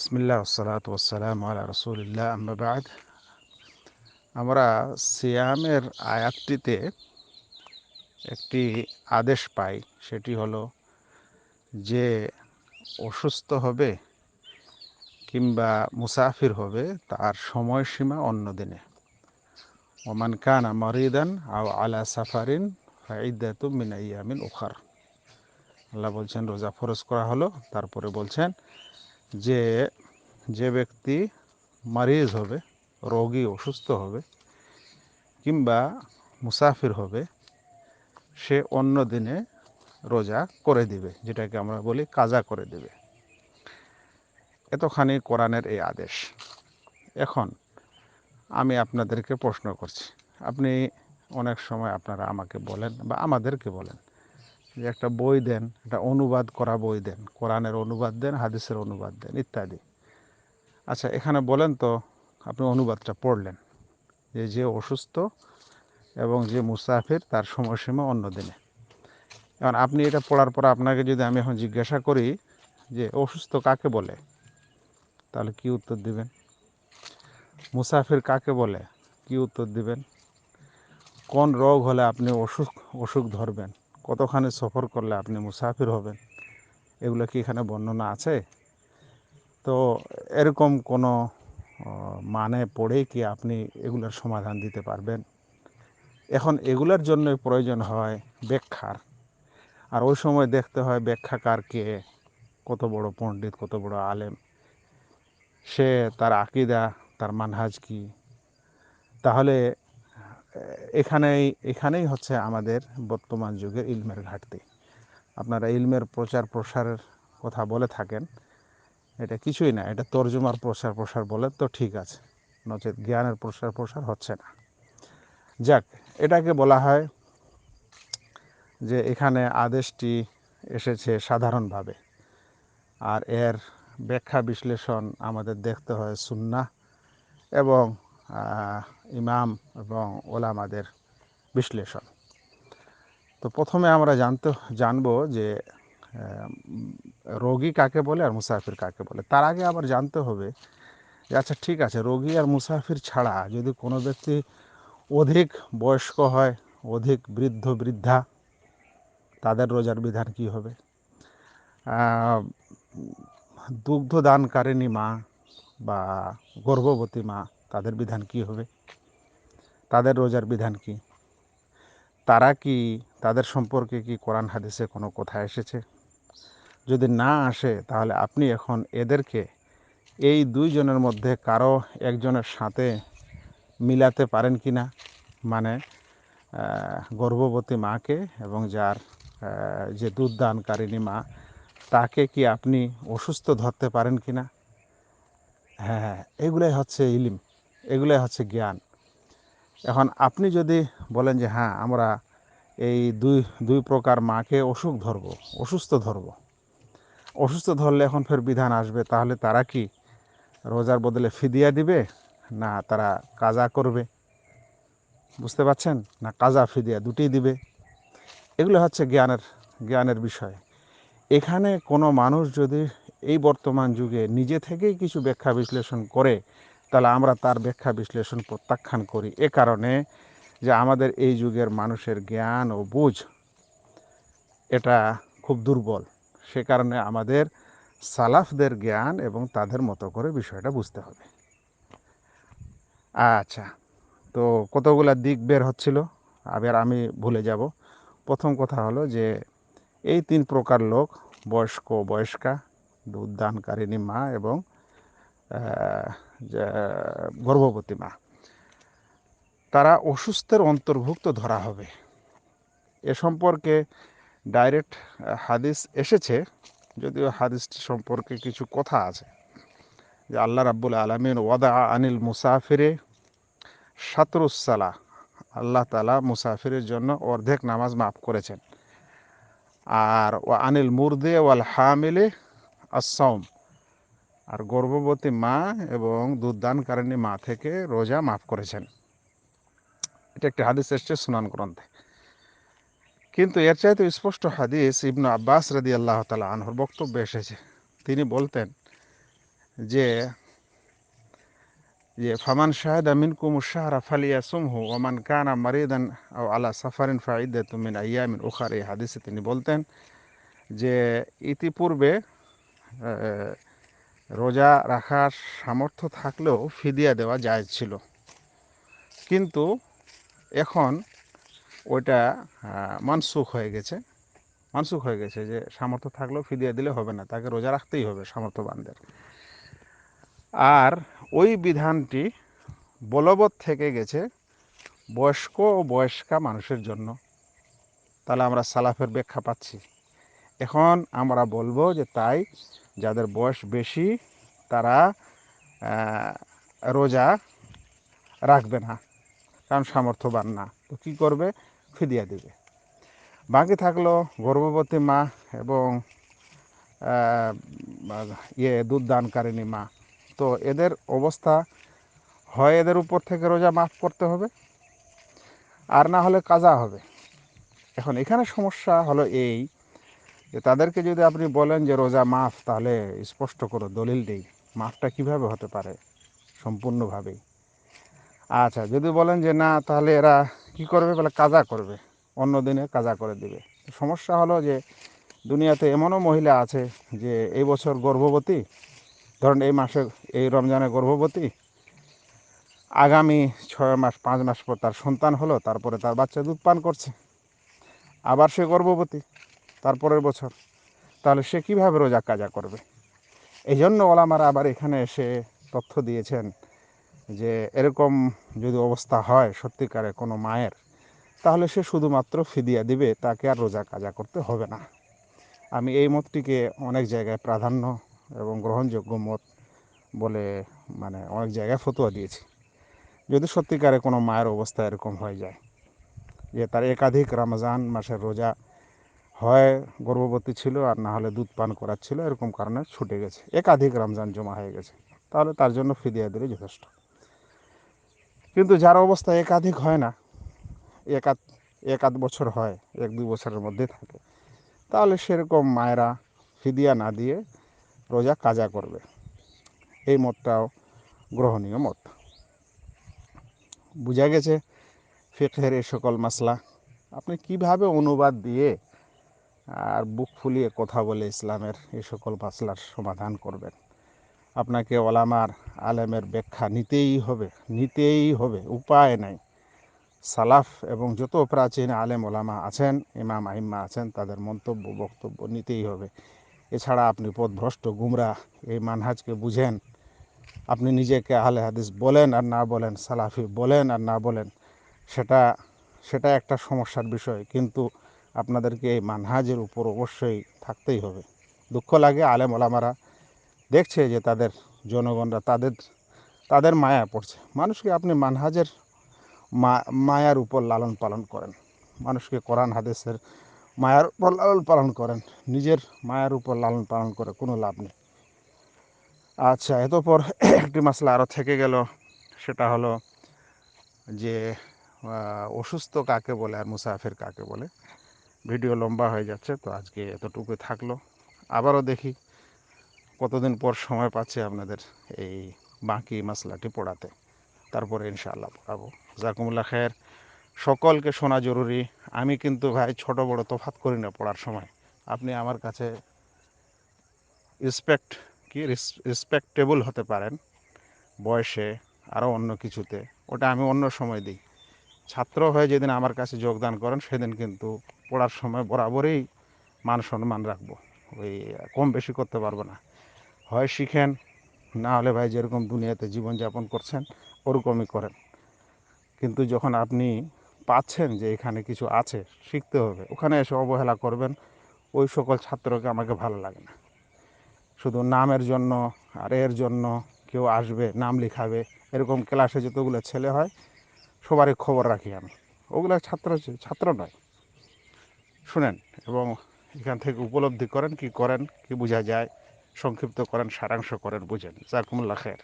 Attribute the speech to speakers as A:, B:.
A: বিসমিল্লাহ ওসসালাতু ওয়াসসালামু আলা রাসূলিল্লাহ আম্মা বা'দ। আমরা সিয়ামের আয়াতটিতে একটি আদেশ পাই, সেটি হলো যে অসুস্থ হবে কিংবা মুসাফির হবে তার সময়সীমা অন্য দিনে। ওমান কানা মারিদান আও আলা সাফারিন ফাইদ্দাতুম মিন আইয়ামিন উখার। আল্লাহ বলছেন রোজা ফরজ করা হলো, তারপরে বলছেন যে যে ব্যক্তি মারিজ হবে, রোগী অসুস্থ হবে কিংবা মুসাফির হবে, সে অন্য দিনে রোজা করে দিবে, যেটাকে আমরা বলি কাজা করে দিবে। এতখানি কোরআনের এই আদেশ। এখন আমি আপনাদেরকে প্রশ্ন করছি, আপনি অনেক সময় আপনারা আমাকে বলেন বা আমাদেরকে বলেন যে একটা বই দেন, একটা অনুবাদ করা বই দেন, কোরআনের অনুবাদ দেন, হাদিসের অনুবাদ দেন ইত্যাদি। আচ্ছা, এখানে বলেন তো আপনি অনুবাদটা পড়লেন যে যে অসুস্থ এবং যে মুসাফির তার সময়সীমা অন্য দিনে। এখন আপনি এটা পড়ার পর আপনাকে যদি আমি এখন জিজ্ঞাসা করি যে অসুস্থ কাকে বলে, তাহলে কি উত্তর দিবেন? মুসাফির কাকে বলে, কি উত্তর দিবেন? কোন রোগ হলে আপনি অসুখ ধরবেন, কতখানি সফর করলে আপনি মুসাফির হবেন, এগুলো কি এখানে বর্ণনা আছে? তো এরকম কোনো মানে পড়েই কি আপনি এগুলোর সমাধান দিতে পারবেন? এখন এগুলোর জন্য প্রয়োজন হয় ব্যাখ্যার, আর ওই সময় দেখতে হয় ব্যাখ্যাকার কে, কত বড় পণ্ডিত, কত বড় আলেম, সে তার আকীদা, তার মানহাজ কি। তাহলে এখানেই হচ্ছে আমাদের বর্তমান যুগের ইলমের ঘাটতি। আপনারা ইলমের প্রচার প্রসারের কথা বলে থাকেন, এটা কিছুই না, এটা তর্জমার প্রসার বলে তো ঠিক আছে, নচেত জ্ঞানের প্রসার হচ্ছে না। যাক, এটাকে বলা হয় যে এখানে আদেশটি এসেছে সাধারণভাবে, আর এর ব্যাখ্যা বিশ্লেষণ আমাদের দেখতে হয় সুন্নাহ এবং ইমাম এবং ওলামাদের বিশ্লেষণ। তো প্রথমে আমরা জানবো যে রোগী কাকে বলে আর মুসাফির কাকে বলে। তার আগে আবার জানতে হবে যে আচ্ছা ঠিক আছে, রোগী আর মুসাফির ছাড়া যদি কোনো ব্যক্তি অধিক বয়স্ক হয়, অধিক বৃদ্ধা, তাদের রোজার বিধান কি হবে? দুগ্ধ দানকারিণী মা বা গর্ভবতী মা, তাদের বিধান কি হবে? তাদের রোজার বিধান কি? তাদের সম্পর্কে কি কোরআন হাদিসে কোনো কথা এসেছে? যদি না আসে, তাহলে আপনি এখন এদেরকে এই দুইজনের মধ্যে কারো একজনের সাথে মিলাতে পারেন কি না? মানে গর্ভবতী মাকে এবং যে দুধদানকারিণী মা, তাকে কি আপনি অসুস্থ ধরতে পারেন কি না? হ্যাঁ, এগুলাই হচ্ছে ইলিম, এগুলাই হচ্ছে জ্ঞান। এখন আপনি যদি বলেন যে হ্যাঁ, আমরা এই দুই প্রকার মাকে অসুস্থ ধরলে এখন ফের বিধান আসবে, তাহলে তারা কি রোজার বদলে ফিদিয়া দিবে, না তারা কাজা করবে? বুঝতে পারছেন? না কাজা ফিদিয়া দুটিই দিবে? এগুলো হচ্ছে জ্ঞানের বিষয়। এখানে কোনো মানুষ যদি এই বর্তমান যুগে নিজে থেকেই কিছু ব্যাখ্যা বিশ্লেষণ করে, তাহলে আমরা তার ব্যাখ্যা বিশ্লেষণ প্রত্যাখ্যান করি, এ কারণে যে আমাদের এই যুগের মানুষের জ্ঞান ও বুঝ এটা খুব দুর্বল। সে কারণে আমাদের সালাফদের জ্ঞান এবং তাদের মতো করে বিষয়টা বুঝতে হবে। আচ্ছা, তো কতগুলা দিক বের হচ্ছিল, আবার আমি ভুলে যাব। প্রথম কথা হলো যে এই তিন প্রকার লোক, বয়স্কা, দুধদানকারিণী মা এবং গর্ভবতী মা, তারা অসুস্থের অন্তর্ভুক্ত ধরা হবে। এ সম্পর্কে ডাইরেক্ট হাদিস এসেছে, যদিও হাদিসটি সম্পর্কে কিছু কথা আছে, যে আল্লাহ রাব্বুল আলামিন ওয়াদা আনিল মুসাফিরে শাতরুসালাহ, আল্লাহ তাআলা মুসাফিরের জন্য অর্ধেক নামাজ মাফ করেছেন। আর ওয়া আনিল মুরদে ওয়াল হামিলে আসসাওম, আর গর্ভবতী মা এবং দুধদানকারিণী মা থেকে রোজা মাফ করেছেন। এটা একটি হাদিস এসেছে সুনান গ্রন্থে। কিন্তু এর চাইতে স্পষ্ট হাদিস ইবনে আব্বাস রাদিয়াল্লাহু তাআলা আনহুর বক্তব্য এসেছে। তিনি বলতেন যে ফামান শাহাদা মিনকুমুশ শাহরা ফালিয়াসুমহু ওয়া মান কানা মারিদান আও আলা সাফারিন ফাইদ্দাতুম মিন আইয়ামিন উখার, এই হাদিসে তিনি বলতেন যে ইতিপূর্বে রোজা রাখার সামর্থ্য থাকলেও ফিদিয়া দেওয়া জায়েজ ছিল, কিন্তু এখন ওইটা মানসুখ হয়ে গেছে যে সামর্থ্য থাকলেও ফিদিয়া দিলে হবে না, তাকে রোজা রাখতেই হবে সামর্থ্যবানদের। আর ওই বিধানটি বলবৎ থেকে গেছে বয়স্ক ও বয়স্কা মানুষের জন্য। তাহলে আমরা সালাফের ব্যাখ্যা পাচ্ছি। এখন আমরা বলবো যে তাই যাদের বয়স বেশি তারা রোজা রাখবে না, কারণ সামর্থ্যবান না, তো কী করবে? ফিদিয়া দিবে। বাকি থাকলো গর্ভবতী মা এবং দুধদানকারিণী মা, তো এদের অবস্থা হয় এদের উপর থেকে রোজা মাফ করতে হবে, আর না হলে কাজা হবে। এখন এখানে সমস্যা হলো এই যে তাদেরকে যদি আপনি বলেন যে রোজা মাফ, তাহলে স্পষ্ট করে দলিল দেই, মাফটা কিভাবে হতে পারে সম্পূর্ণভাবেই। আচ্ছা, যদি বলেন যে না, তাহলে এরা কি করবে? বলে কাজা করবে, অন্য দিনে কাজা করে দিবে। সমস্যা হলো যে দুনিয়াতে এমনও মহিলা আছে যে এই বছর গর্ভবতী, ধরেন এই মাসে এই রমজানে গর্ভবতী, আগামী 6 মাস 5 মাস পর তার সন্তান হলো, তারপরে তার বাচ্চা দুধ পান করছে, আবার সে গর্ভবতী তারপরের বছর, তাহলে সে কীভাবে রোজা কাজা করবে? এই জন্য ওলামারা আবার এখানে এসে তথ্য দিয়েছেন যে এরকম যদি অবস্থা হয় সত্যিকারে কোনো মায়ের, তাহলে সে শুধুমাত্র ফিদিয়া দিবে, তাকে আর রোজা কাজা করতে হবে না। আমি এই মতটিকে অনেক জায়গায় প্রাধান্য এবং গ্রহণযোগ্য মত বলে অনেক জায়গায় ফতোয়া দিয়েছি। যদি সত্যিকারে কোনো মায়ের অবস্থা এরকম হয়ে যায় যে তার একাধিক রমজান মাসের রোজা হয় গর্ভবতী ছিল আর না হলে দুধ পান করাচ্ছিল, এরকম কারণে ছুটে গেছে, একাধিক রমজান জমা হয়ে গেছে, তাহলে তার জন্য ফিদিয়া দিলে যথেষ্ট। কিন্তু যার অবস্থা একাধিক হয় না, এক আধ বছর হয়, 1-2 বছরের মধ্যে থাকে, তাহলে সেরকম মায়েরা ফিদিয়া না দিয়ে রোজা কাজা করবে। এই মতটাও গ্রহণীয় মত। বোঝা গেছে ফিকহের এই সকল মাসলা আপনি কিভাবে অনুবাদ দিয়ে আর বুক ফুলিয়ে কথা বলে ইসলামের এই সকল মাসলার সমাধান করবেন। আপনাকে ওলামার আলেমের ব্যাখ্যা নিতেই হবে, উপায় নাই। সালাফ এবং যত প্রাচীন আলেম ওলামা আছেন, ইমাম আইম্মা আছেন, তাদের মন্তব্য বক্তব্য নিতেই হবে। এছাড়া আপনি পথভ্রষ্ট গুমরাহ, এই মানহাজকে বুঝেন, আপনি নিজেকে আহলে হাদিস বলেন আর না বলেন, সালাফি বলেন আর না বলেন, সেটা একটা সমস্যার বিষয়, কিন্তু আপনাদেরকে এই মানহাজের উপর অবশ্যই থাকতেই হবে। দুঃখ লাগে আলেম ওলামারা দেখছে যে তাদের জনগণরা তাদের মায়া পড়ছে। মানুষকে আপনি মানহাজের মায়ার উপর লালন পালন করেন, মানুষকে কোরআন হাদিসের মায়ার উপর লালন পালন করেন, নিজের মায়ার উপর লালন পালন করে কোনো লাভ নেই। আচ্ছা, এতপর একটি মাসলা আরও থেকে গেল, সেটা হলো যে অসুস্থ কাকে বলে আর মুসাফির কাকে বলে। ভিডিও লম্বা হয়ে যাচ্ছে, তো আজকে এতটুকু থাকলো। আবারও দেখি কতদিন পর সময় পাচ্ছে আপনাদের এই বাকি মাসলাটি পড়াতে, তারপরে ইনশাআল্লাহ পড়াবো। জাকুমুল্লাহ খের। সকলকে শোনা জরুরি। আমি কিন্তু ভাই ছোট বড় তফাৎ করি না পড়ার সময়। আপনি আমার কাছে রেসপেক্টেবল হতে পারেন বয়সে, আরও অন্য কিছুতে, ওটা আমি অন্য সময় দিই। ছাত্র হয়ে যেদিন আমার কাছে যোগদান করেন সেদিন কিন্তু পড়ার সময় বরাবরই মান সম্মান রাখবো, ওই কম বেশি করতে পারবো না। হয় শিখেন, না হলে ভাই যেরকম দুনিয়াতে জীবনযাপন করছেন ওরকমই করেন। কিন্তু যখন আপনি পাচ্ছেন যে এখানে কিছু আছে, শিখতে হবে, ওখানে এসে অবহেলা করবেন, ওই সকল ছাত্রকে আমাকে ভালো লাগে না। শুধু নামের জন্য আর এর জন্য কেউ আসবে, নাম লিখাবে, এরকম ক্লাসে যতগুলো ছেলে হয় সবারই খবর রাখি আমি, ওগুলো ছাত্র নয়। শুনেন এবং এখান থেকে উপলব্ধি করেন, কি বোঝা যায়, সংক্ষিপ্ত করেন, সারাংশ করেন, বুঝেন। জাকুমুল্লাহ খের।